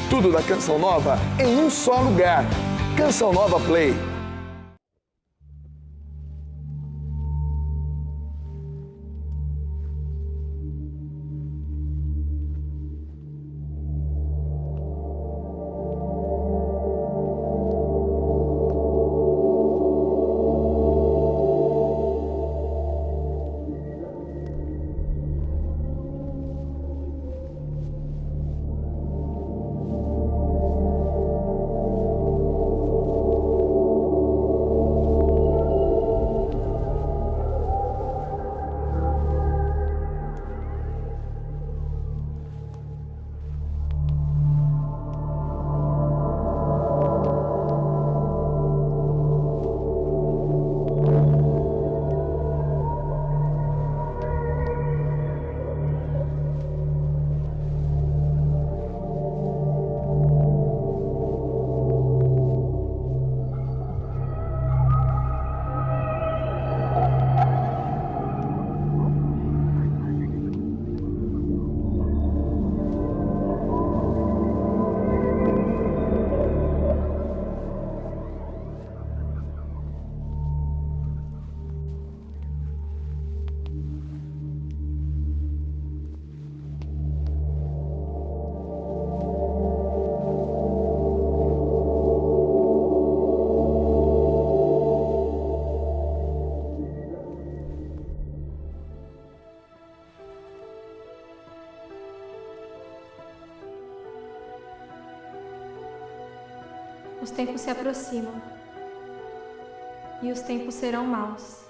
Tudo da Canção Nova em um só lugar. Canção Nova Play. Os tempos se aproximam, e os tempos serão maus.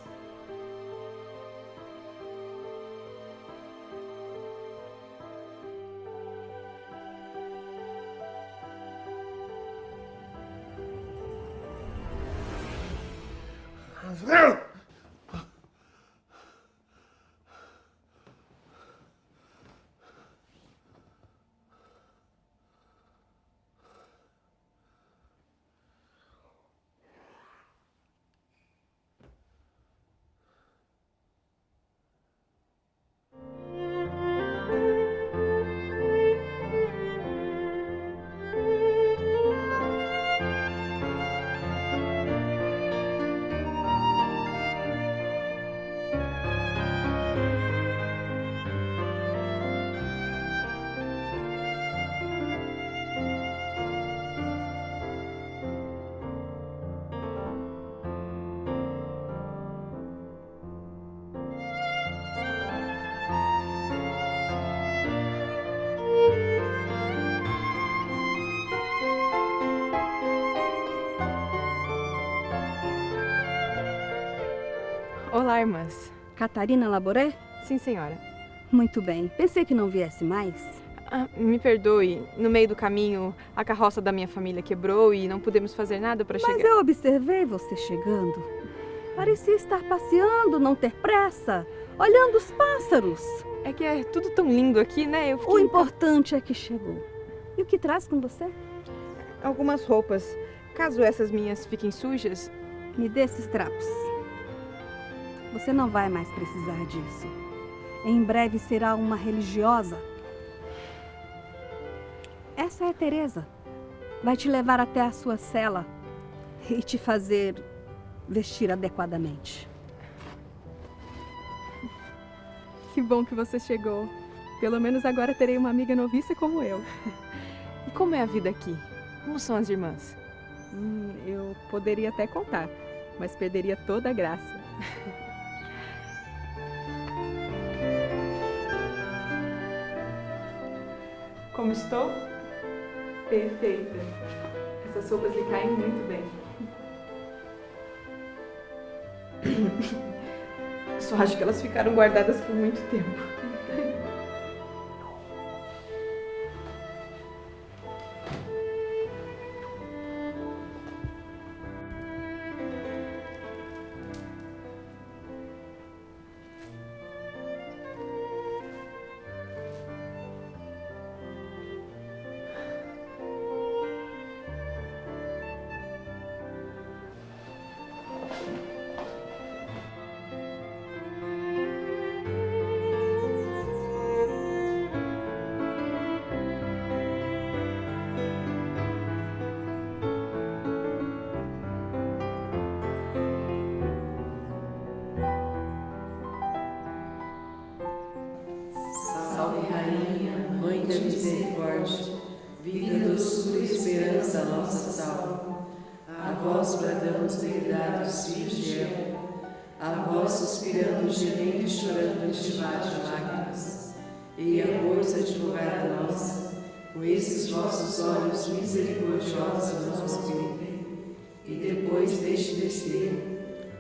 Olá, irmãs. Catarina Laboré? Sim, senhora. Muito bem. Pensei que não viesse mais. Me perdoe, no meio do caminho a carroça da minha família quebrou e não pudemos fazer nada para chegar. Mas eu observei você chegando. Parecia estar passeando, não ter pressa, olhando os pássaros. É que é tudo tão lindo aqui, né? O importante é que chegou. E o que traz com você? Algumas roupas. Caso essas minhas fiquem sujas... Me dê esses trapos. Você não vai mais precisar disso. Em breve será uma religiosa. Essa é a Teresa. Vai te levar até a sua cela e te fazer vestir adequadamente. Que bom que você chegou. Pelo menos agora terei uma amiga noviça como eu. E como é a vida aqui? Como são as irmãs? Eu poderia até contar, mas perderia toda a graça. Como estou? Perfeita. Essas roupas lhe caem muito bem. Só acho que elas ficaram guardadas por muito tempo. vós bradamos degradados filhos de Eva, a vós suspirando, gemendo e chorando neste vale de lágrimas. E a pois, advogada nossa, com esses vossos olhos misericordiosos nos vivem, e depois deste desterro,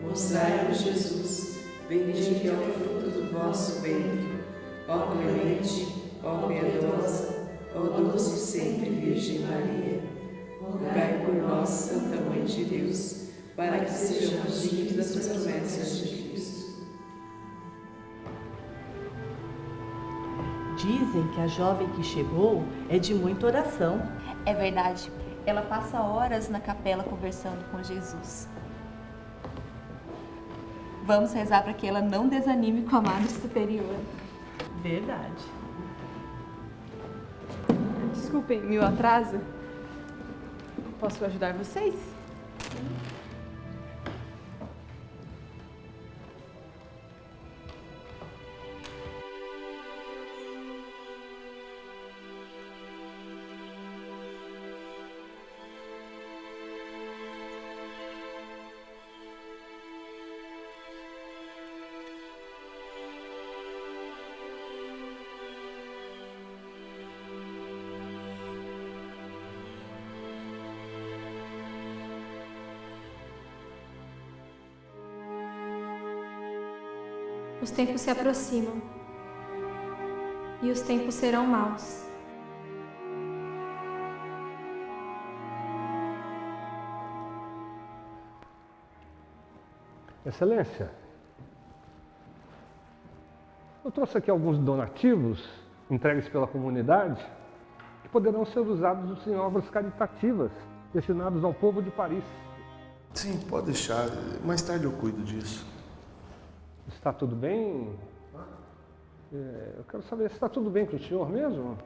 mostrai-nos Jesus, bendito é o fruto do vosso ventre, ó clemente, ó piedosa, ó doce sempre Virgem Maria. Rogai por nós, Santa Mãe de Deus, para que sejamos dignos das promessas de Cristo. Dizem que a jovem que chegou é de muita oração. É verdade. Ela passa horas na capela conversando com Jesus. Vamos rezar para que ela não desanime com a Madre Superior. Verdade. Desculpem, meu atraso. Posso ajudar vocês? Os tempos se aproximam, e os tempos serão maus. Excelência, eu trouxe aqui alguns donativos entregues pela comunidade que poderão ser usados em obras caritativas destinadas ao povo de Paris. Sim, pode deixar. Mais tarde eu cuido disso. Está tudo bem? Eu quero saber se está tudo bem com o senhor mesmo?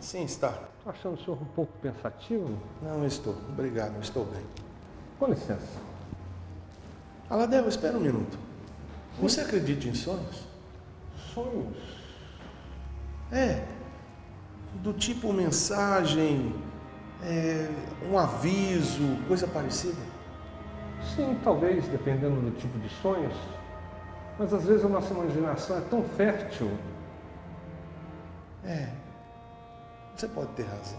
Sim, está. Estou achando o senhor um pouco pensativo. Não, estou. Obrigado, estou bem. Com licença. Aladel, espera um minuto. Você acredita em sonhos? Sonhos? É. Do tipo mensagem, um aviso, coisa parecida? Sim, talvez, dependendo do tipo de sonhos. Mas às vezes a nossa imaginação é tão fértil. Você pode ter razão.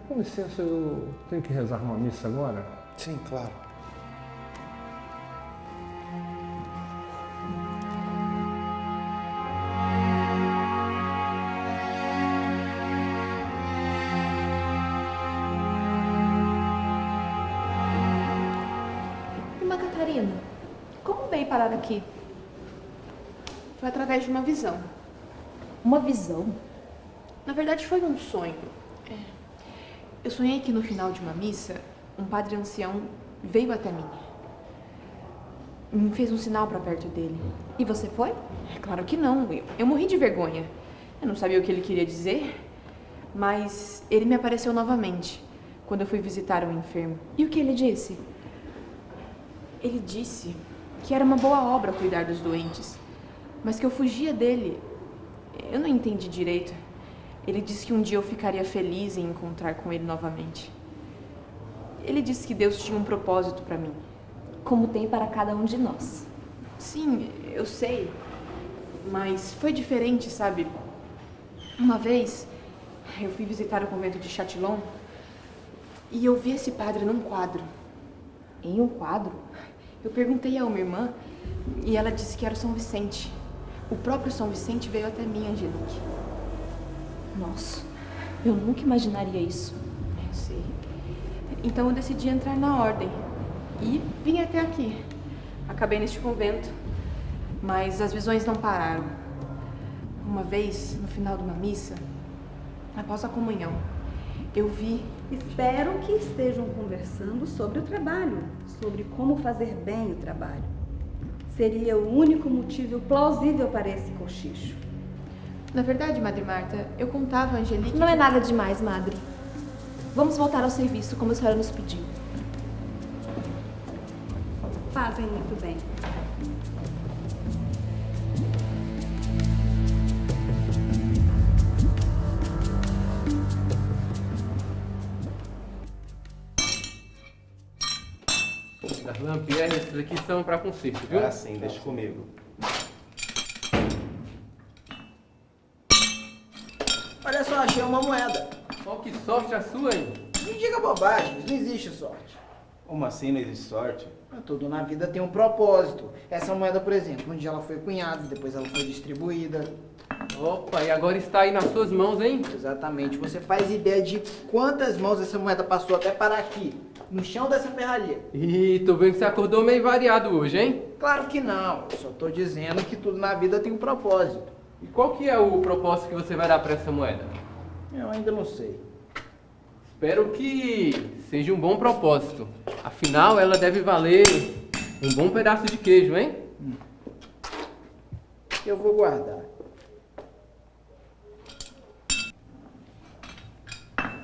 Com licença, eu tenho que rezar uma missa agora. Sim, claro. Irmã Catarina, como veio parar aqui? Foi através de uma visão. Uma visão? Na verdade, foi um sonho. Eu sonhei que no final de uma missa, um padre ancião veio até mim. Me fez um sinal para perto dele. E você foi? Claro que não. Eu morri de vergonha. Eu não sabia o que ele queria dizer, mas ele me apareceu novamente quando eu fui visitar um enfermo. E o que ele disse? Ele disse que era uma boa obra cuidar dos doentes, mas que eu fugia dele. Eu não entendi direito. Ele disse que um dia eu ficaria feliz em encontrar com ele novamente. Ele disse que Deus tinha um propósito para mim. Como tem para cada um de nós. Sim, eu sei, mas foi diferente, sabe? Uma vez, eu fui visitar o convento de Châtillon e eu vi esse padre num quadro. Em um quadro? Eu perguntei a uma irmã e ela disse que era o São Vicente. O próprio São Vicente veio até mim, Angelique. Nossa, eu nunca imaginaria isso. Eu sei. Então eu decidi entrar na ordem e vim até aqui. Acabei neste convento, mas as visões não pararam. Uma vez, no final de uma missa, após a comunhão, eu vi... Espero que estejam conversando sobre o trabalho, sobre como fazer bem o trabalho. Seria o único motivo plausível para esse cochicho. Na verdade, Madre Marta, eu contava a Angelique... Não é nada demais, Madre. Vamos voltar ao serviço, como a senhora nos pediu. Fazem muito bem. Lampierre, esses aqui estão para conserto, viu? Ah, sim, deixa comigo. Olha só, achei uma moeda. Oh, que sorte a sua, hein? Não diga bobagens, não existe sorte. Como assim não existe sorte? Tudo na vida tem um propósito. Essa moeda, por exemplo, um dia ela foi cunhada, depois ela foi distribuída. Opa, e agora está aí nas suas mãos, hein? Exatamente. Você faz ideia de quantas mãos essa moeda passou até parar aqui, no chão dessa ferraria? Ih, tô vendo que você acordou meio variado hoje, hein? Claro que não. Eu só tô dizendo que tudo na vida tem um propósito. E qual que é o propósito que você vai dar para essa moeda? Eu ainda não sei. Espero que seja um bom propósito. Afinal, ela deve valer um bom pedaço de queijo, hein? Eu vou guardar.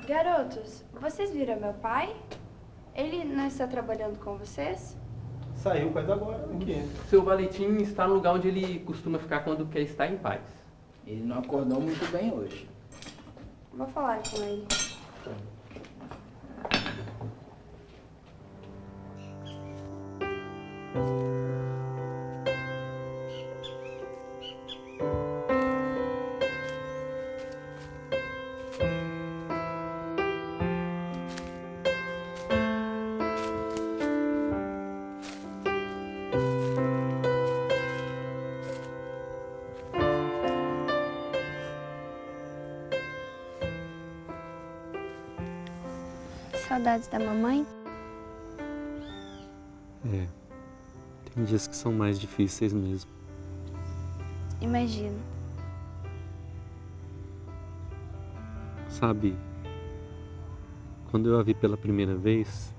Garotos, vocês viram meu pai? Ele não está trabalhando com vocês? Saiu quase agora. O quê? Seu Valentim está no lugar onde ele costuma ficar quando quer estar em paz. Ele não acordou muito bem hoje. Vou falar com ele. Saudades da mamãe? É, tem dias que são mais difíceis mesmo. Imagino. Sabe, quando eu a vi pela primeira vez,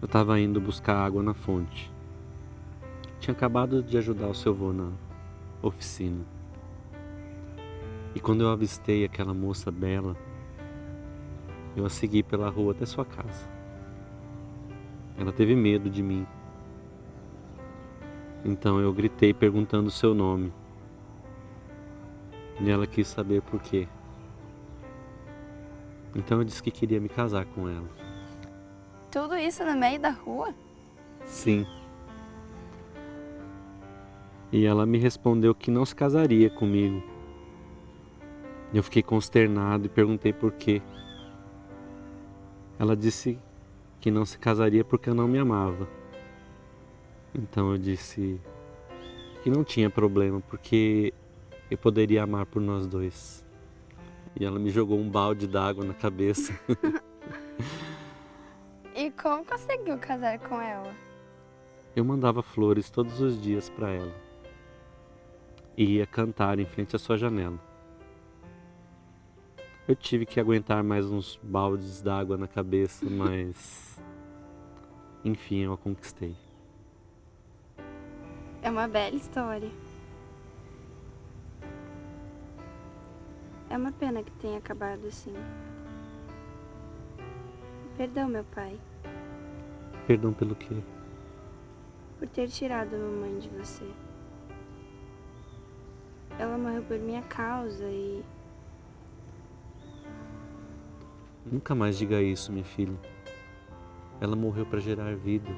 eu estava indo buscar água na fonte. Tinha acabado de ajudar o seu avô na oficina. E quando eu avistei aquela moça bela, eu a segui pela rua até sua casa. Ela teve medo de mim. Então eu gritei perguntando o seu nome. E ela quis saber por quê. Então eu disse que queria me casar com ela. Tudo isso no meio da rua? Sim. E ela me respondeu que não se casaria comigo. Eu fiquei consternado e perguntei por quê. Ela disse que não se casaria porque eu não me amava. Então eu disse que não tinha problema, porque eu poderia amar por nós dois. E ela me jogou um balde d'água na cabeça. E como conseguiu casar com ela? Eu mandava flores todos os dias para ela. E ia cantar em frente à sua janela. Eu tive que aguentar mais uns baldes d'água na cabeça, mas enfim, eu a conquistei. É uma bela história. É uma pena que tenha acabado assim. Perdão, meu pai, Perdão pelo quê? por ter tirado a mamãe de você. Ela morreu por minha causa e Nunca mais diga isso, minha filha. Ela morreu para gerar vida.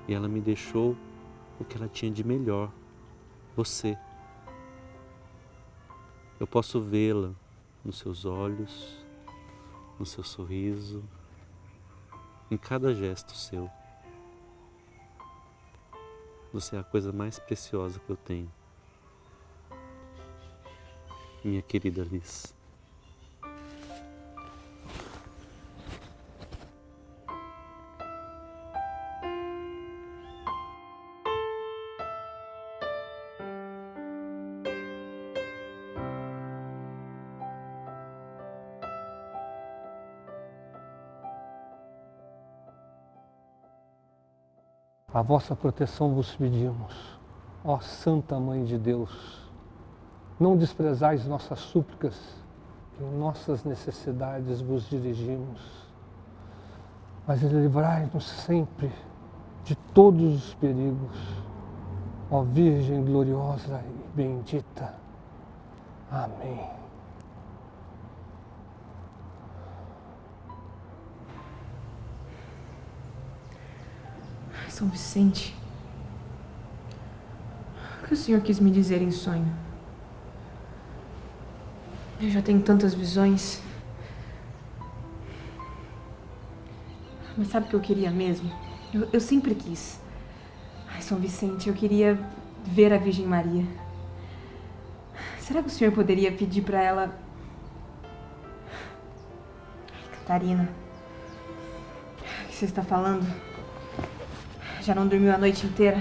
E ela me deixou o que ela tinha de melhor. Você. Eu posso vê-la nos seus olhos, no seu sorriso, em cada gesto seu. Você é a coisa mais preciosa que eu tenho. Minha querida Liz. A vossa proteção vos pedimos, ó Santa Mãe de Deus. Não desprezais nossas súplicas, que em nossas necessidades vos dirigimos. Mas livrai-nos sempre de todos os perigos, ó Virgem gloriosa e bendita. Amém. São Vicente. O que o senhor quis me dizer em sonho? Eu já tenho tantas visões. Mas sabe o que eu queria mesmo? Eu sempre quis. Ai, São Vicente, eu queria ver a Virgem Maria. Será que o senhor poderia pedir para ela... Ai, Catarina, o que você está falando? Já não dormiu a noite inteira?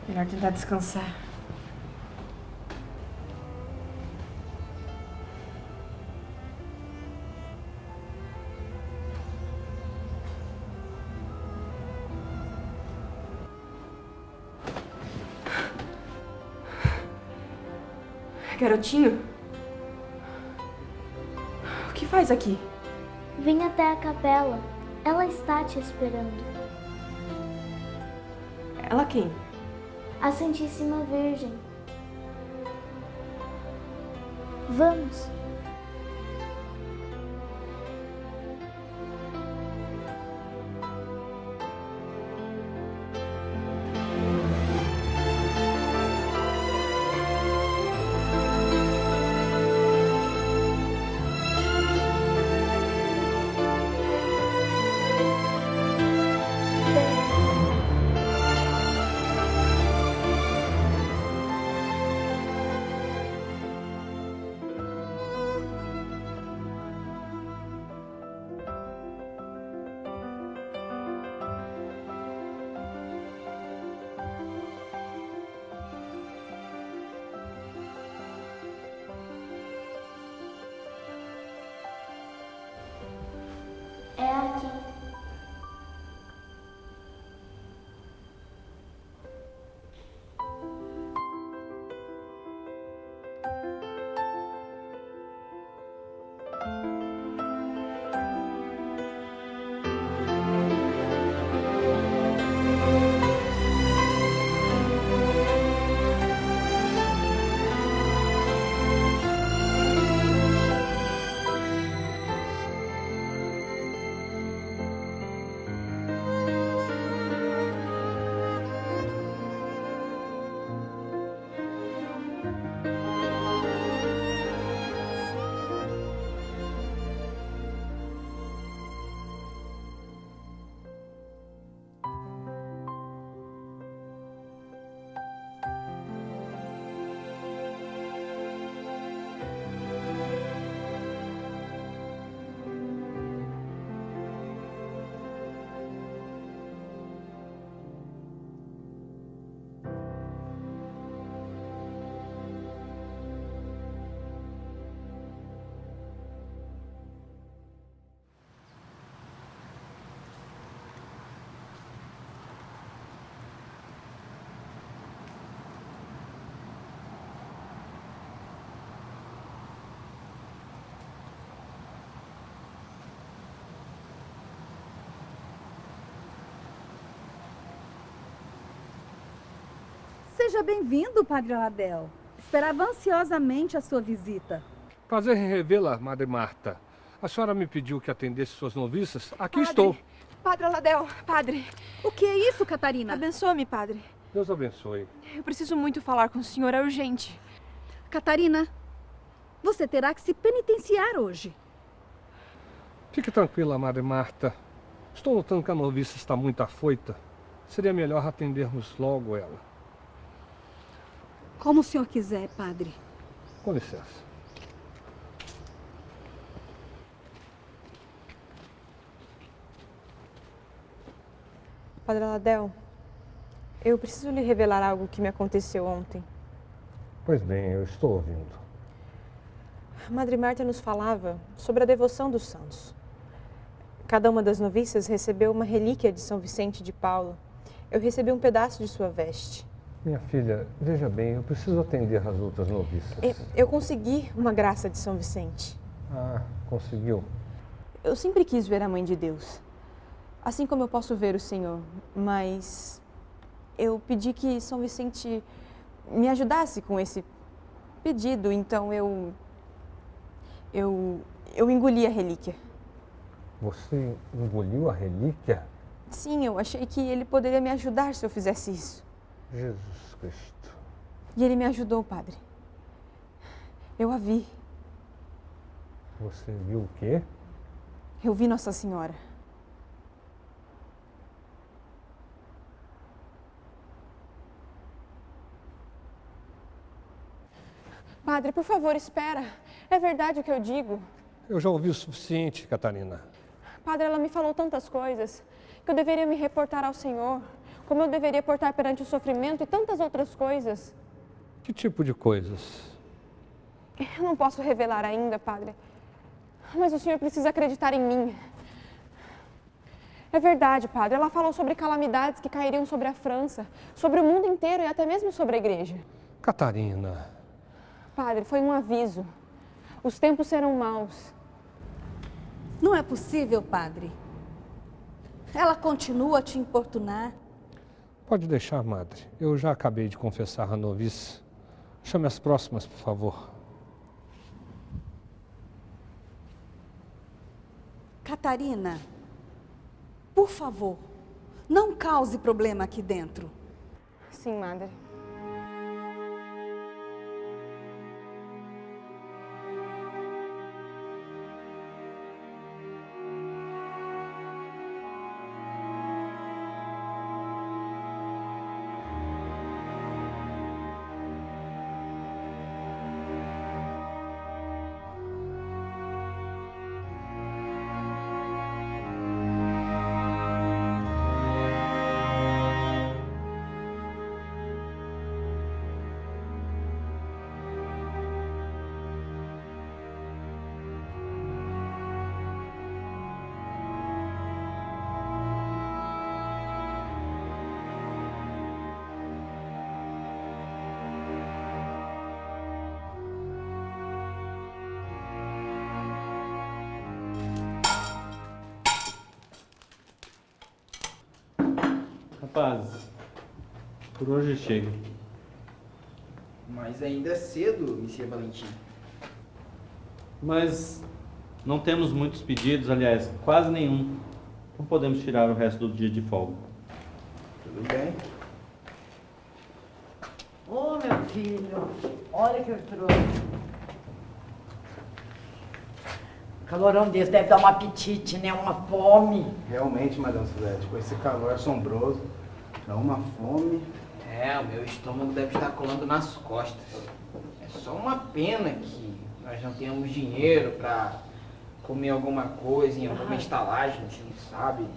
Melhor tentar descansar. Garotinho? O que faz aqui? Vem até a capela. Ela está te esperando. Ela quem? A Santíssima Virgem. Vamos. É aqui. Seja bem-vindo, Padre Aladel. Esperava ansiosamente a sua visita. Prazer em revê-la, Madre Marta. A senhora me pediu que atendesse suas noviças. Aqui Padre, estou. Padre Aladel, padre. O que é isso, Catarina? Abençoe-me, padre. Deus abençoe. Eu preciso muito falar com o senhor, é urgente. Catarina, você terá que se penitenciar hoje. Fique tranquila, Madre Marta. Estou notando que a noviça está muito afoita. Seria melhor atendermos logo ela. Como o senhor quiser, padre. Com licença. Padre Aladel, eu preciso lhe revelar algo que me aconteceu ontem. Pois bem, eu estou ouvindo. A Madre Marta nos falava sobre a devoção dos santos. Cada uma das noviças recebeu uma relíquia de São Vicente de Paulo. Eu recebi um pedaço de sua veste. Minha filha, veja bem, eu preciso atender as outras noviças. Eu consegui uma graça de São Vicente. Ah, conseguiu? Eu sempre quis ver a Mãe de Deus, assim como eu posso ver o Senhor, mas eu pedi que São Vicente me ajudasse com esse pedido, então eu engoli a relíquia. Você engoliu a relíquia? Sim, eu achei que ele poderia me ajudar se eu fizesse isso. Jesus Cristo. E ele me ajudou, padre. Eu a vi. Você viu o quê? Eu vi Nossa Senhora. Padre, por favor, espera. É verdade o que eu digo. Eu já ouvi o suficiente, Catarina. Padre, ela me falou tantas coisas, que eu deveria me reportar ao Senhor, como eu deveria portar perante o sofrimento e tantas outras coisas. Que tipo de coisas? Eu não posso revelar ainda, Padre, mas o Senhor precisa acreditar em mim. É verdade, Padre, ela falou sobre calamidades que cairiam sobre a França, sobre o mundo inteiro e até mesmo sobre a igreja. Catarina. Padre, foi um aviso. Os tempos serão maus. Não é possível, padre. Ela continua a te importunar. Pode deixar, madre. Eu já acabei de confessar a noviça. Chame as próximas, por favor. Catarina, por favor, não cause problema aqui dentro. Sim, madre. Rapaz, por hoje chega. Mas ainda é cedo, Monsieur Valentim. Mas não temos muitos pedidos, aliás, quase nenhum. Não podemos tirar o resto do dia de folga. Tudo bem. Ô, meu filho, olha o que eu trouxe. Calorão desse deve dar um apetite, né? Uma fome. Realmente, Madame Suzette, com esse calor assombroso, dá uma fome. É, o meu estômago deve estar colando nas costas. É só uma pena que nós não temos dinheiro para comer alguma coisa em alguma estalagem, você não sabe.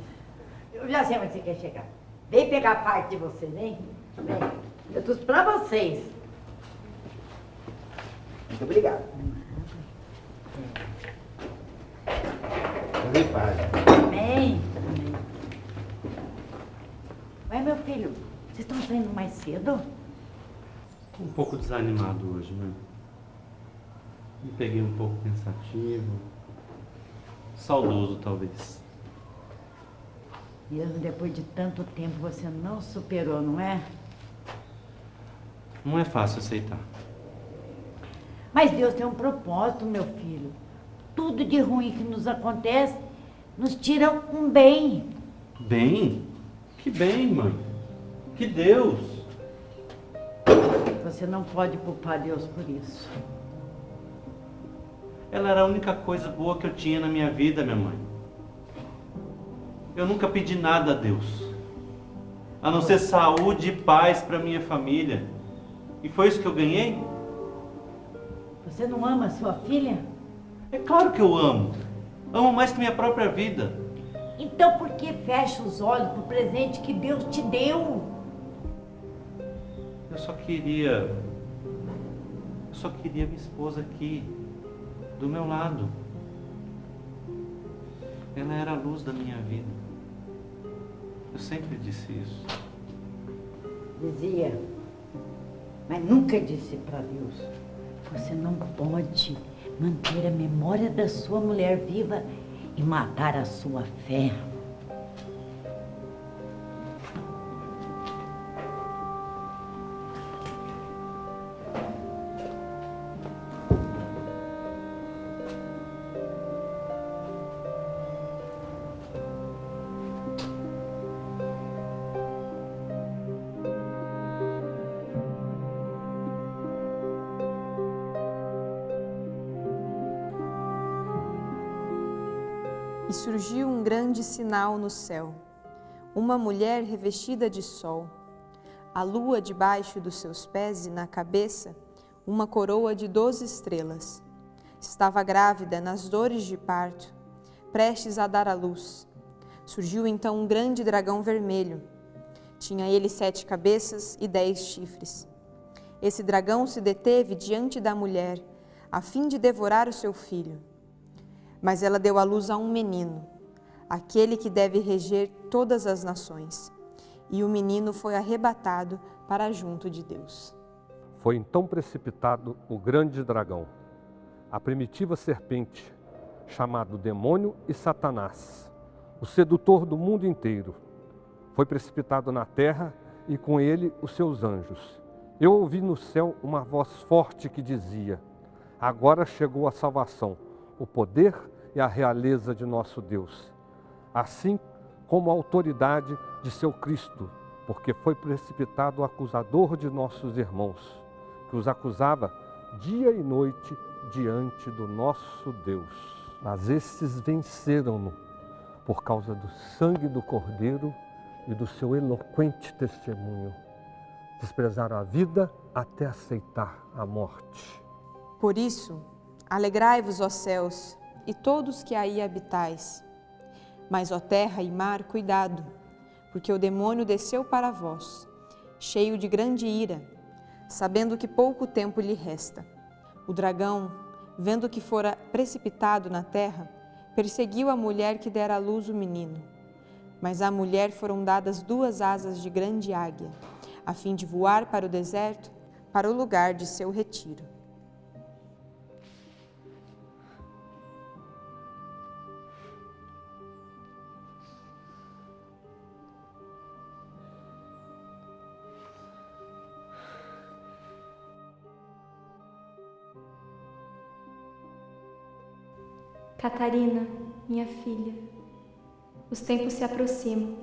Eu já sei onde você quer chegar. Vem pegar a parte de vocês, hein? Vem. Eu trouxe pra vocês. Muito obrigado. Vem, padre. Vem. Ué, meu filho, vocês estão saindo mais cedo? Um pouco desanimado hoje, né? Me peguei um pouco pensativo. Saudoso, talvez. Mesmo depois de tanto tempo você não superou, não é? Não é fácil aceitar. Mas Deus tem um propósito, meu filho. Tudo de ruim que nos acontece nos tira um bem. Bem? Que bem, mãe. Que Deus. Você não pode culpar Deus por isso. Ela era a única coisa boa que eu tinha na minha vida, minha mãe. Eu nunca pedi nada a Deus, a não ser saúde e paz para minha família. E foi isso que eu ganhei? Você não ama a sua filha? É claro que eu amo. Amo mais que minha própria vida. Então por que fecha os olhos pro presente que Deus te deu? Eu só queria minha esposa aqui, do meu lado. Ela era a luz da minha vida. Eu sempre disse isso. Dizia, mas nunca disse para Deus. Você não pode manter a memória da sua mulher viva e matar a sua fé. E surgiu um grande sinal no céu, uma mulher revestida de sol, a lua debaixo dos seus pés e na cabeça uma coroa de 12 estrelas. Estava grávida nas dores de parto, prestes a dar à luz. Surgiu então um grande dragão vermelho. Tinha ele 7 cabeças e 10 chifres. Esse dragão se deteve diante da mulher, a fim de devorar o seu filho. Mas ela deu à luz a um menino, aquele que deve reger todas as nações. E o menino foi arrebatado para junto de Deus. Foi então precipitado o grande dragão, a primitiva serpente, chamado Demônio e Satanás, o sedutor do mundo inteiro. Foi precipitado na terra e com ele os seus anjos. Eu ouvi no céu uma voz forte que dizia: agora chegou a salvação, o poder e a realeza de nosso Deus, assim como a autoridade de seu Cristo, porque foi precipitado o acusador de nossos irmãos, que os acusava dia e noite diante do nosso Deus. Mas estes venceram-no por causa do sangue do Cordeiro e do seu eloquente testemunho. Desprezaram a vida até aceitar a morte. Por isso, alegrai-vos, ó céus, e todos que aí habitais. Mas, ó terra e mar, cuidado, porque o demônio desceu para vós, cheio de grande ira, sabendo que pouco tempo lhe resta. O dragão, vendo que fora precipitado na terra, perseguiu a mulher que dera à luz o menino. Mas à mulher foram dadas 2 asas de grande águia, a fim de voar para o deserto, para o lugar de seu retiro. Catarina, minha filha, os tempos se aproximam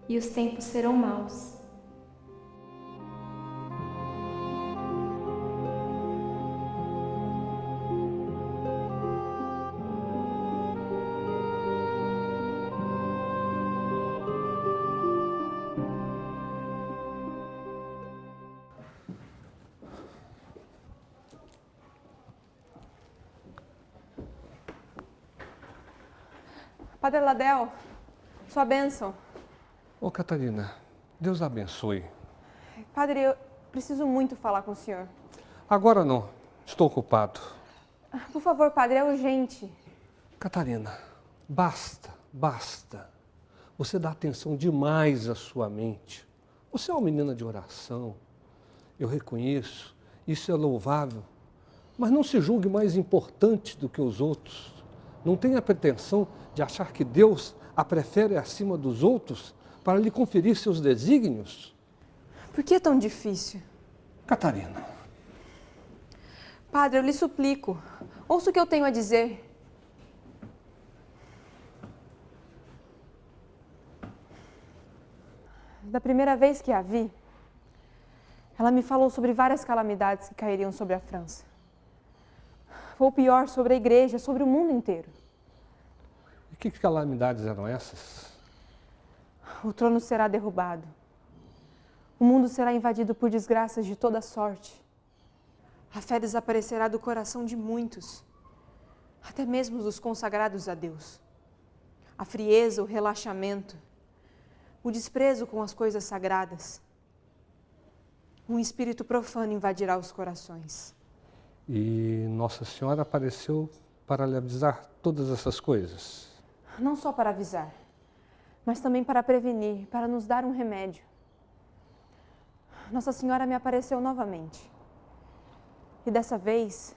e os tempos serão maus. Padre Ladel, sua bênção. Ô Catarina, Deus abençoe. Padre, eu preciso muito falar com o senhor. Agora não, estou ocupado. Por favor, padre, é urgente. Catarina, basta. Você dá atenção demais à sua mente. Você é uma menina de oração. Eu reconheço, isso é louvável. Mas não se julgue mais importante do que os outros. Não tenha pretensão de achar que Deus a prefere acima dos outros para lhe conferir seus desígnios. Por que é tão difícil? Catarina. Padre, eu lhe suplico, ouça o que eu tenho a dizer. Da primeira vez que a vi, ela me falou sobre várias calamidades que cairiam sobre a França. Ou pior, sobre a igreja, sobre o mundo inteiro. E que calamidades eram essas? O trono será derrubado. O mundo será invadido por desgraças de toda sorte. A fé desaparecerá do coração de muitos, até mesmo dos consagrados a Deus. A frieza, o relaxamento, o desprezo com as coisas sagradas. Um espírito profano invadirá os corações. E Nossa Senhora apareceu para lhe avisar todas essas coisas? Não só para avisar, mas também para prevenir, para nos dar um remédio. Nossa Senhora me apareceu novamente. E dessa vez,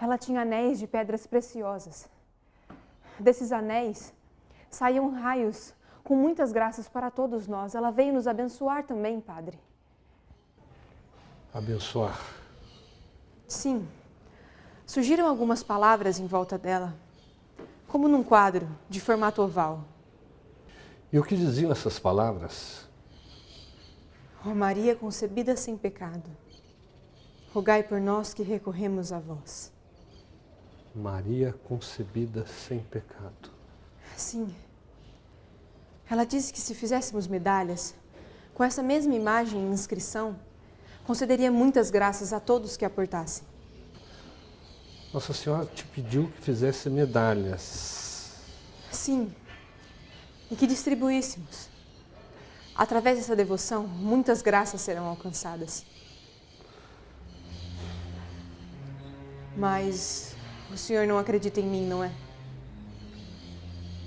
ela tinha anéis de pedras preciosas. Desses anéis, saíam raios com muitas graças para todos nós. Ela veio nos abençoar também, Padre. Abençoar? Sim. Surgiram algumas palavras em volta dela, como num quadro de formato oval. E o que diziam essas palavras? Ó Maria concebida sem pecado, rogai por nós que recorremos a vós. Maria concebida sem pecado. Sim. Ela disse que se fizéssemos medalhas, com essa mesma imagem e inscrição, concederia muitas graças a todos que a portassem. Nossa Senhora te pediu que fizesse medalhas. Sim. E que distribuíssemos. Através dessa devoção, muitas graças serão alcançadas. Mas o senhor não acredita em mim, não é?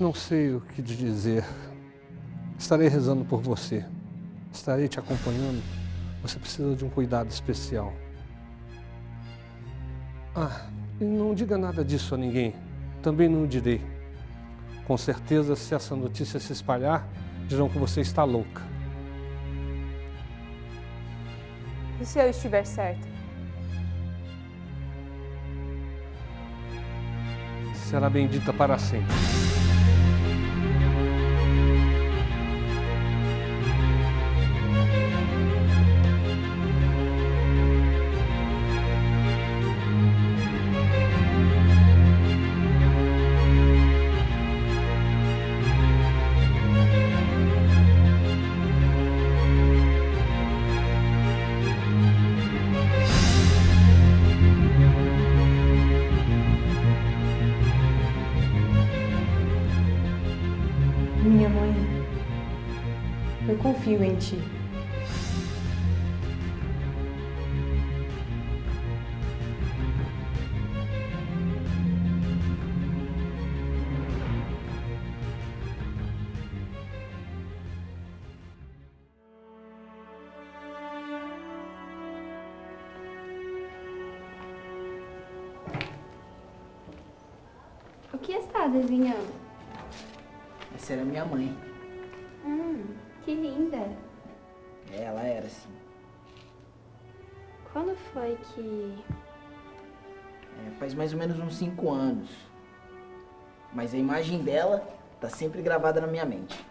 Não sei o que te dizer. Estarei rezando por você. Estarei te acompanhando. Você precisa de um cuidado especial. E não diga nada disso a ninguém. Também não direi. Com certeza, se essa notícia se espalhar, dirão que você está louca. E se eu estiver certa? Será bendita para sempre. Minha mãe, eu confio em ti. O que está desenhando? Essa era minha mãe. Que linda. Ela era assim. Quando foi que... Faz mais ou menos uns 5 anos. Mas a imagem dela tá sempre gravada na minha mente.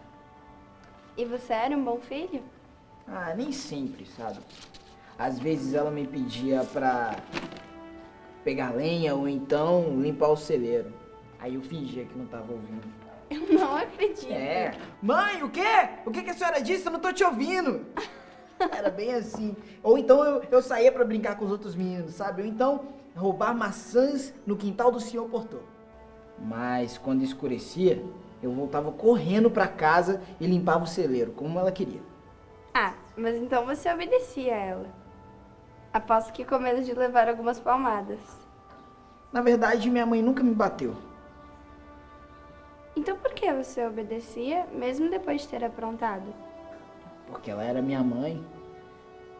E você era um bom filho? Nem sempre, sabe? Às vezes ela me pedia pra pegar lenha ou então limpar o celeiro. Aí eu fingia que não tava ouvindo. Eu não acredito. Mãe, o quê? O que a senhora disse? Eu não tô te ouvindo. Era bem assim. Ou então eu saía pra brincar com os outros meninos, sabe? Ou então roubar maçãs no quintal do senhor portão. Mas quando escurecia, eu voltava correndo pra casa e limpava o celeiro, como ela queria. Mas então você obedecia a ela. Aposto que com medo de levar algumas palmadas. Na verdade, minha mãe nunca me bateu. Então por que você obedecia, mesmo depois de ter aprontado? Porque ela era minha mãe.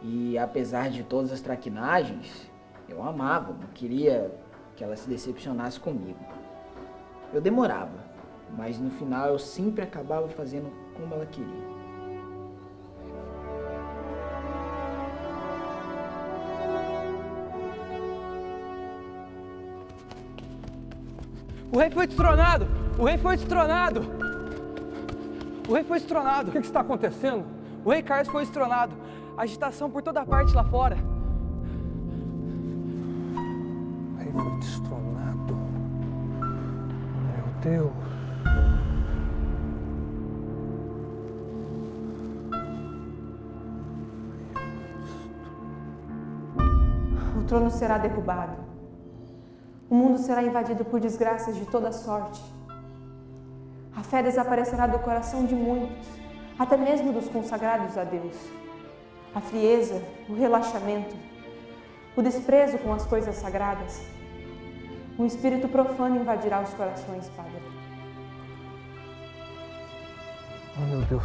E apesar de todas as traquinagens, eu a amava, não queria que ela se decepcionasse comigo. Eu demorava, mas no final eu sempre acabava fazendo como ela queria. O rei foi destronado! O rei foi destronado! O rei foi destronado! O que está acontecendo? O rei Carlos foi destronado. Agitação por toda parte lá fora. O rei foi destronado. Meu Deus. O trono será derrubado. O mundo será invadido por desgraças de toda sorte. A fé desaparecerá do coração de muitos, até mesmo dos consagrados a Deus. A frieza, o relaxamento, o desprezo com as coisas sagradas. Um espírito profano invadirá os corações, Padre. Oh, meu Deus.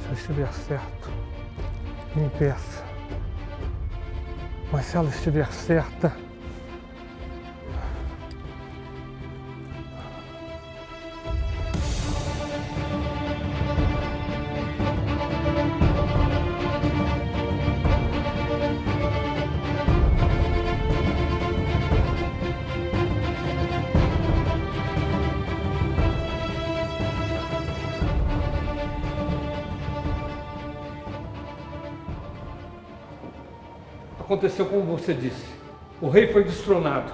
Se eu estiver certo, me impeça. Mas se ela estiver certa... Aconteceu como você disse. O rei foi destronado.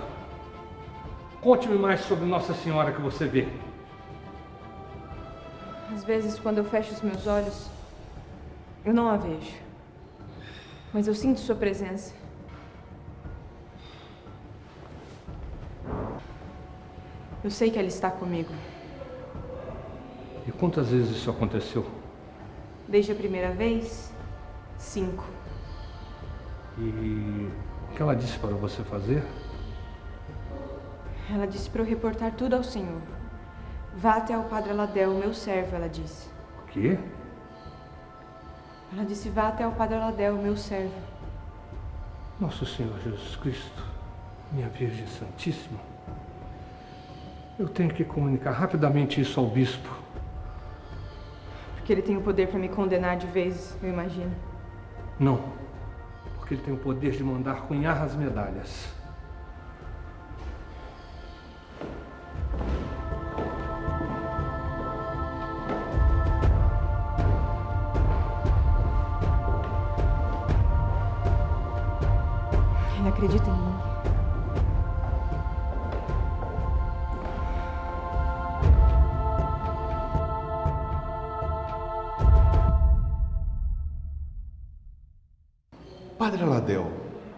Conte-me mais sobre Nossa Senhora que você vê. Às vezes, quando eu fecho os meus olhos, eu não a vejo. Mas eu sinto sua presença. Eu sei que ela está comigo. E quantas vezes isso aconteceu? Desde a primeira vez, 5. E o que ela disse para você fazer? Ela disse para eu reportar tudo ao Senhor. Vá até ao Padre Aladel, meu servo, ela disse. O quê? Ela disse, vá até ao Padre Aladel, meu servo. Nosso Senhor Jesus Cristo, minha Virgem Santíssima, eu tenho que comunicar rapidamente isso ao bispo. Porque ele tem o poder para me condenar de vez, eu imagino. Não, porque ele tem o poder de mandar cunhar as medalhas. Ele acredita em mim. Padre Aladel,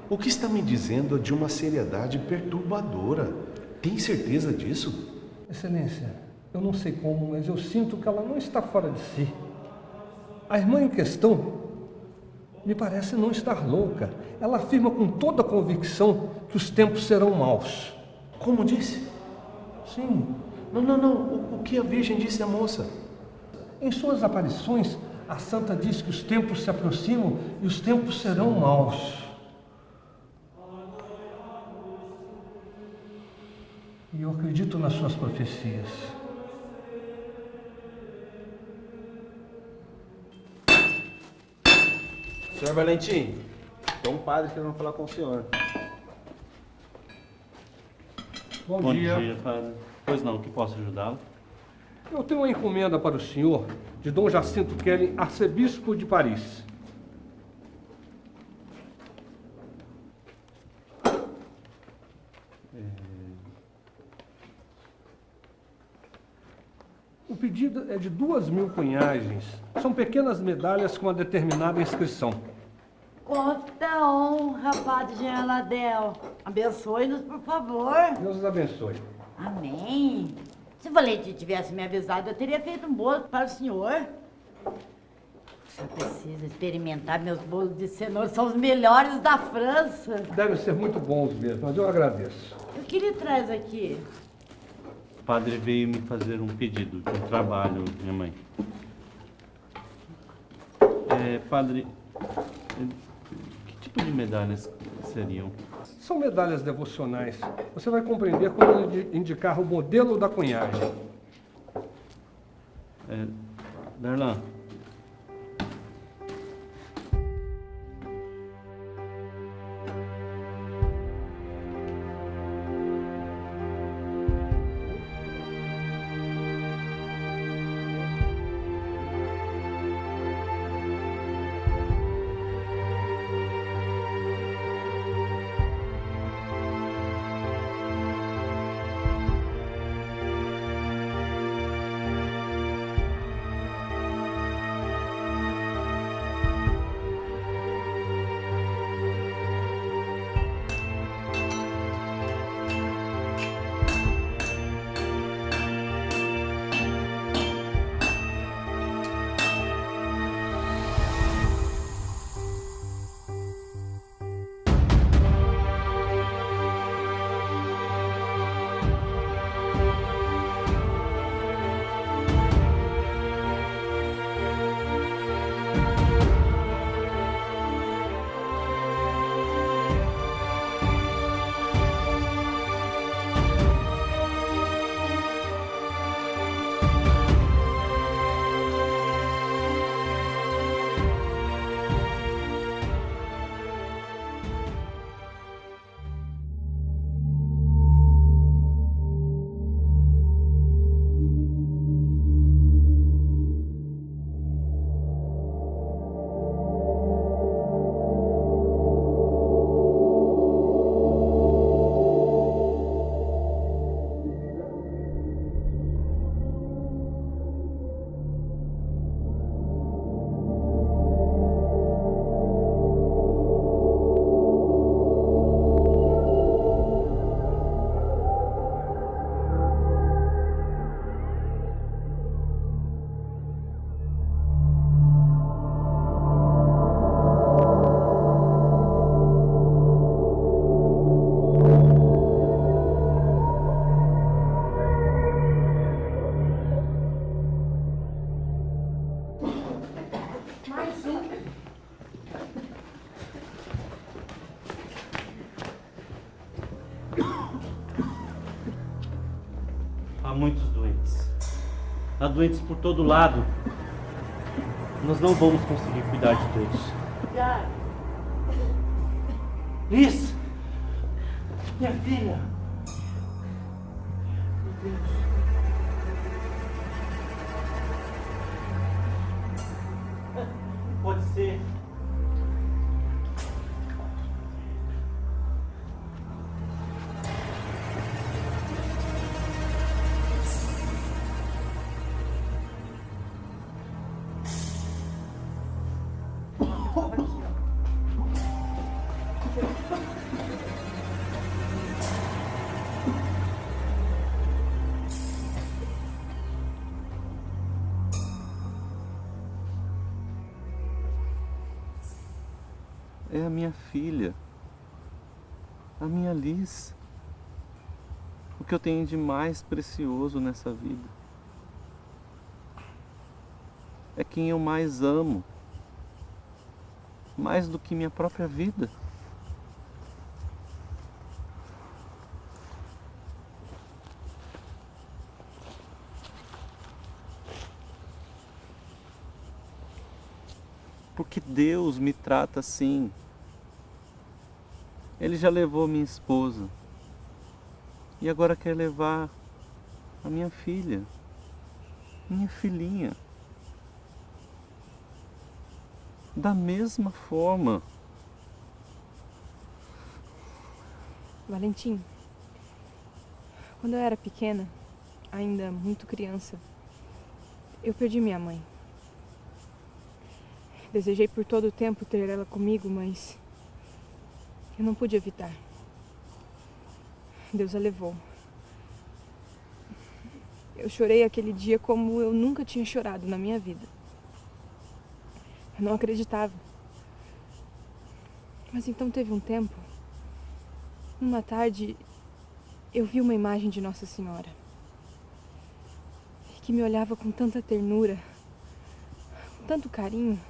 o que está me dizendo é de uma seriedade perturbadora. Tem certeza disso? Excelência, eu não sei como, mas eu sinto que ela não está fora de si. A irmã em questão me parece não estar louca. Ela afirma com toda a convicção que os tempos serão maus. Como disse? Sim. Não. O que a Virgem disse à moça? Em suas aparições, a santa diz que os tempos se aproximam e os tempos serão maus. E eu acredito nas suas profecias. Senhor Valentim, tem um padre querendo falar com o senhor. Bom dia, padre. Pois não, que posso ajudá-lo? Eu tenho uma encomenda para o senhor de Dom Jacinto Kelly, arcebispo de Paris. O pedido é de 2.000 cunhagens. São pequenas medalhas com uma determinada inscrição. Quanta honra, Padre Aladel. Abençoe-nos, por favor. Deus os abençoe. Amém. Se o Valentim tivesse me avisado, eu teria feito um bolo para o senhor. O senhor precisa experimentar meus bolos de cenoura. São os melhores da França. Devem ser muito bons mesmo, mas eu agradeço. O que ele traz aqui? O padre veio me fazer um pedido de um trabalho, minha mãe. Padre, que tipo de medalhas seriam? São medalhas devocionais. Você vai compreender quando eu indicar o modelo da cunhagem. Darlan. Há muitos doentes. Há doentes por todo lado. Nós não vamos conseguir cuidar de todos. Liz! Minha filha! Meu Deus. Pode ser. É a minha filha, a minha Liz, o que eu tenho de mais precioso nessa vida. É quem eu mais amo, mais do que minha própria vida. Porque Deus me trata assim. Ele já levou minha esposa e agora quer levar a minha filha, minha filhinha. Da mesma forma. Valentim, quando eu era pequena, ainda muito criança, eu perdi minha mãe. Desejei por todo o tempo ter ela comigo, mas eu não pude evitar. Deus a levou. Eu chorei aquele dia como eu nunca tinha chorado na minha vida. Eu não acreditava. Mas então teve um tempo, numa tarde, eu vi uma imagem de Nossa Senhora, que me olhava com tanta ternura, com tanto carinho,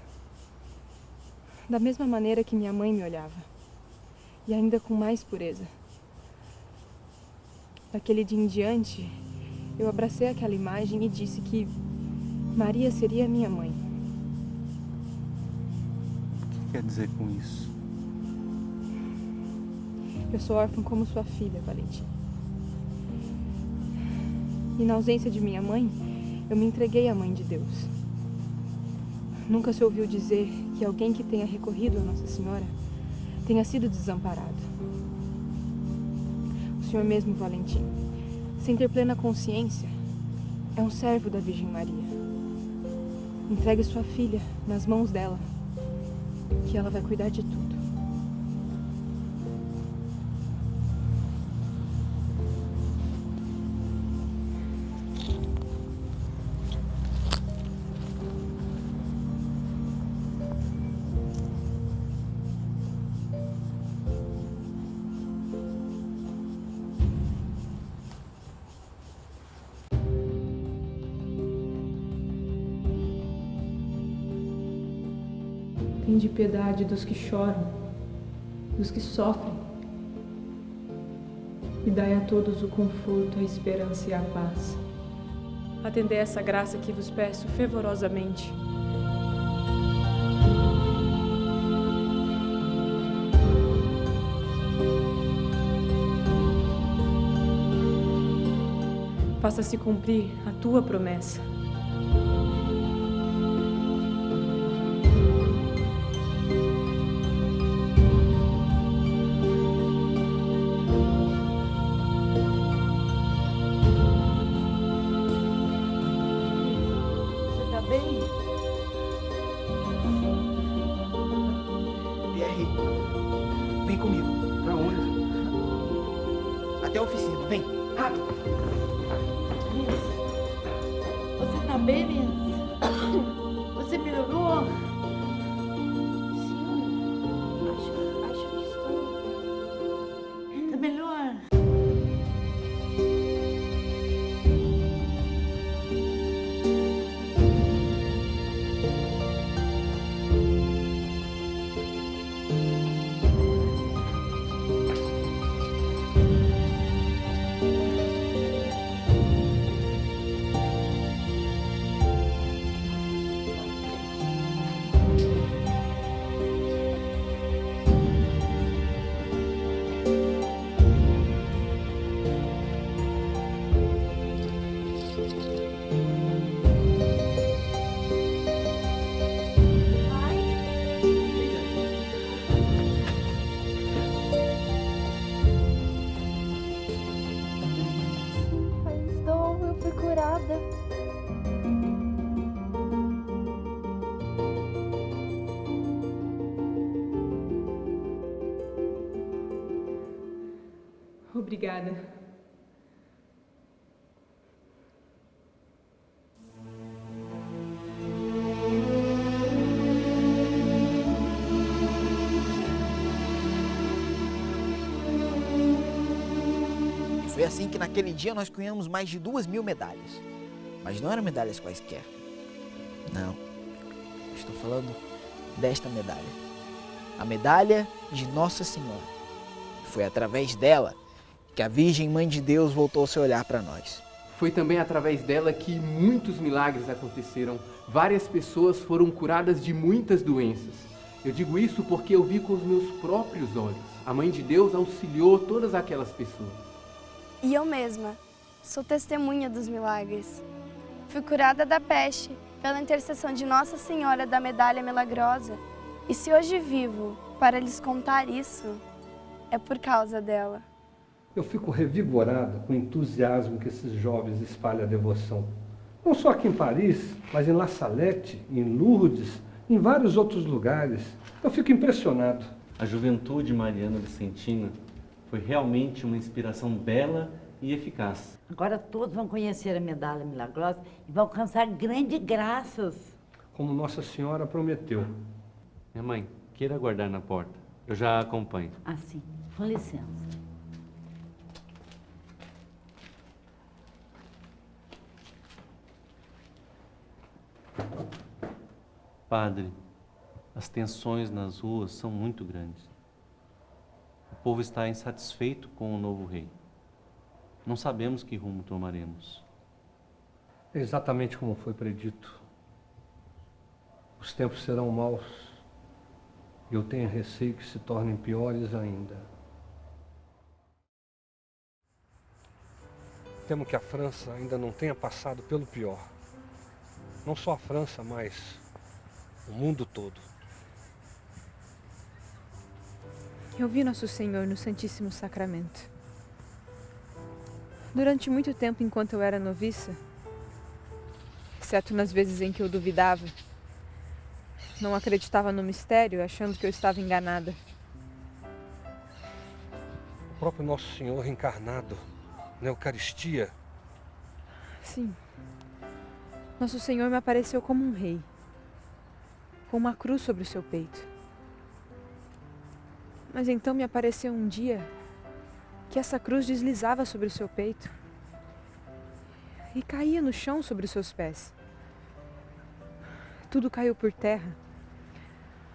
da mesma maneira que minha mãe me olhava, e ainda com mais pureza. Daquele dia em diante, eu abracei aquela imagem e disse que Maria seria minha mãe. O que quer dizer com isso? Eu sou órfã como sua filha, Valentim. E na ausência de minha mãe, eu me entreguei à Mãe de Deus. Nunca se ouviu dizer que alguém que tenha recorrido a Nossa Senhora tenha sido desamparado. O Senhor mesmo, Valentim, sem ter plena consciência, é um servo da Virgem Maria. Entregue sua filha nas mãos dela, que ela vai cuidar de tudo. Tende piedade dos que choram, dos que sofrem, e dai a todos o conforto, a esperança e a paz. Atendei essa graça que vos peço fervorosamente. Faça-se cumprir a tua promessa. Vem comigo. Pra onde? Até a oficina. Vem. Rápido. Você tá bem, Liz? Você melhorou? Sim, acho que estou. Tá melhor? Obrigada. Obrigada. Foi assim que naquele dia nós cunhamos mais de 2.000 medalhas. Mas não eram medalhas quaisquer. Não. Estou falando desta medalha. A medalha de Nossa Senhora. Foi através dela que a Virgem Mãe de Deus voltou seu olhar para nós. Foi também através dela que muitos milagres aconteceram. Várias pessoas foram curadas de muitas doenças. Eu digo isso porque eu vi com os meus próprios olhos. A Mãe de Deus auxiliou todas aquelas pessoas. E eu mesma sou testemunha dos milagres. Fui curada da peste pela intercessão de Nossa Senhora da Medalha Milagrosa. E se hoje vivo para lhes contar isso, é por causa dela. Eu fico revigorado com o entusiasmo que esses jovens espalham a devoção. Não só aqui em Paris, mas em La Salette, em Lourdes, em vários outros lugares. Eu fico impressionado. A juventude mariana vicentina foi realmente uma inspiração bela e eficaz. Agora todos vão conhecer a Medalha Milagrosa e vão alcançar grandes graças. Como Nossa Senhora prometeu. Minha mãe, queira aguardar na porta. Eu já a acompanho. Assim, com licença. Padre, as tensões nas ruas são muito grandes. O povo está insatisfeito com o novo rei. Não sabemos que rumo tomaremos. É exatamente como foi predito. Os tempos serão maus e eu tenho receio que se tornem piores ainda. Temo que a França ainda não tenha passado pelo pior. Não só a França, mas o mundo todo. Eu vi Nosso Senhor no Santíssimo Sacramento. Durante muito tempo, enquanto eu era noviça, exceto nas vezes em que eu duvidava, não acreditava no mistério, achando que eu estava enganada. O próprio Nosso Senhor encarnado na Eucaristia. Sim. Nosso Senhor me apareceu como um rei, com uma cruz sobre o seu peito. Mas então me apareceu um dia que essa cruz deslizava sobre o seu peito e caía no chão sobre os seus pés. Tudo caiu por terra.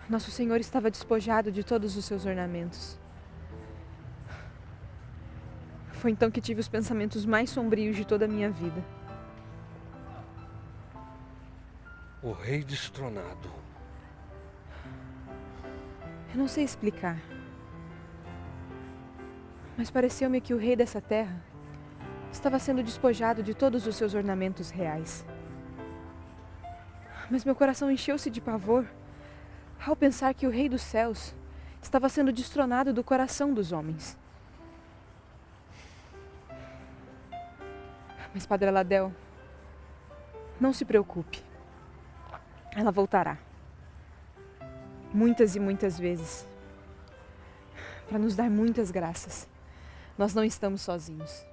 Nosso Senhor estava despojado de todos os seus ornamentos. Foi então que tive os pensamentos mais sombrios de toda a minha vida. O rei destronado. Eu não sei explicar. Mas pareceu-me que o rei dessa terra estava sendo despojado de todos os seus ornamentos reais. Mas meu coração encheu-se de pavor ao pensar que o rei dos céus estava sendo destronado do coração dos homens. Mas, Padre Aladel, não se preocupe. Ela voltará. Muitas e muitas vezes. Para nos dar muitas graças. Nós não estamos sozinhos.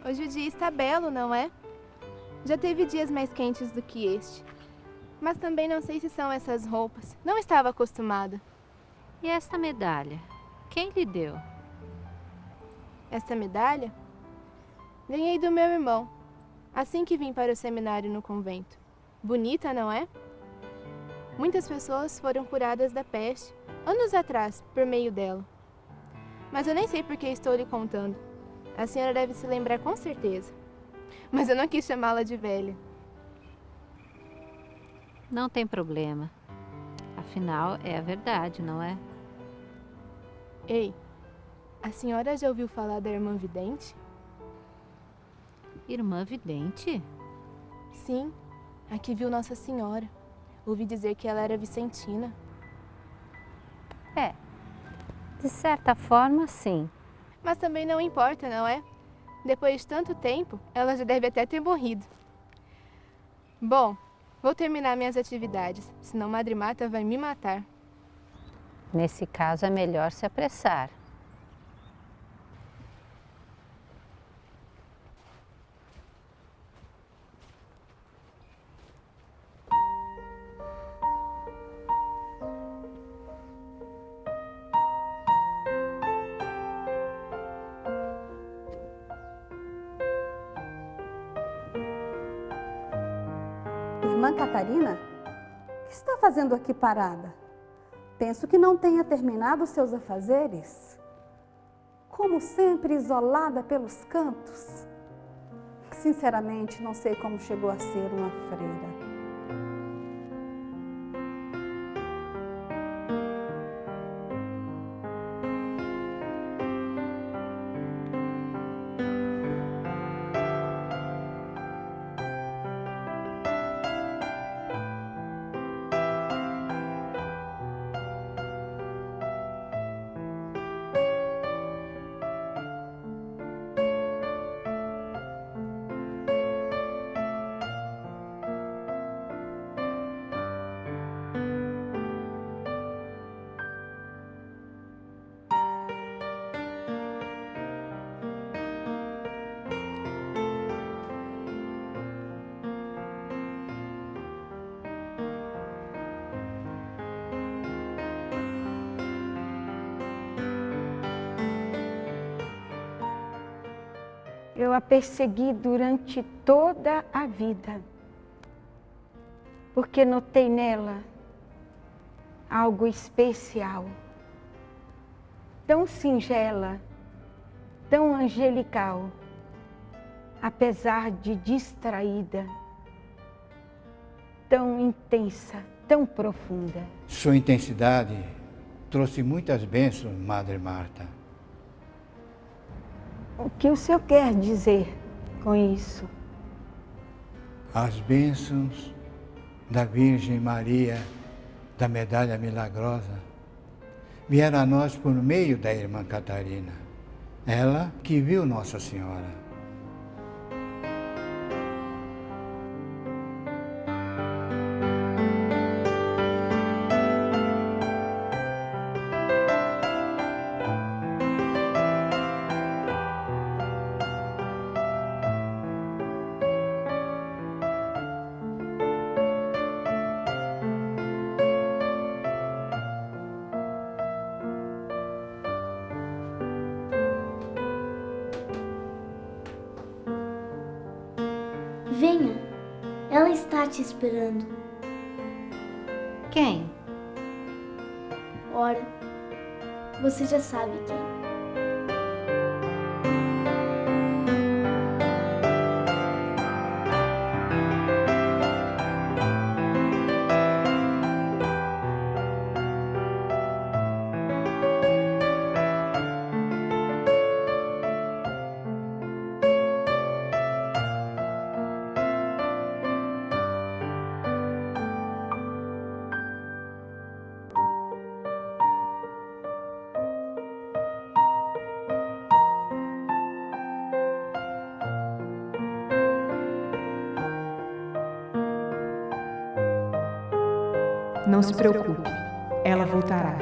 Hoje o dia está belo, não é? Já teve dias mais quentes do que este. Mas também não sei se são essas roupas. Não estava acostumada. E esta medalha? Quem lhe deu? Esta medalha? Ganhei do meu irmão, assim que vim para o seminário no convento. Bonita, não é? Muitas pessoas foram curadas da peste anos atrás por meio dela. Mas eu nem sei por que estou lhe contando. A senhora deve se lembrar com certeza. Mas eu não quis chamá-la de velha. Não tem problema. Afinal, é a verdade, não é? Ei, a senhora já ouviu falar da irmã vidente? Irmã vidente? Sim, a que viu Nossa Senhora. Ouvi dizer que ela era vicentina. É, de certa forma, sim. Mas também não importa, não é? Depois de tanto tempo, ela já deve até ter morrido. Bom, vou terminar minhas atividades, senão Madre Marta vai me matar. Nesse caso, é melhor se apressar. Irmã Catarina, o que está fazendo aqui parada? Penso que não tenha terminado os seus afazeres. Como sempre, isolada pelos cantos. Sinceramente, não sei como chegou a ser uma freira. Eu a persegui durante toda a vida, porque notei nela algo especial, tão singela, tão angelical, apesar de distraída, tão intensa, tão profunda. Sua intensidade trouxe muitas bênçãos, Madre Marta. O que o senhor quer dizer com isso? As bênçãos da Virgem Maria, da Medalha Milagrosa, vieram a nós por meio da irmã Catarina, ela que viu Nossa Senhora. Venha, ela está te esperando. Quem? Ora, você já sabe quem. Não se preocupe, ela voltará,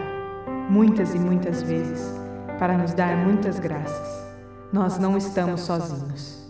muitas e muitas vezes, para nos dar muitas graças. Nós não estamos sozinhos.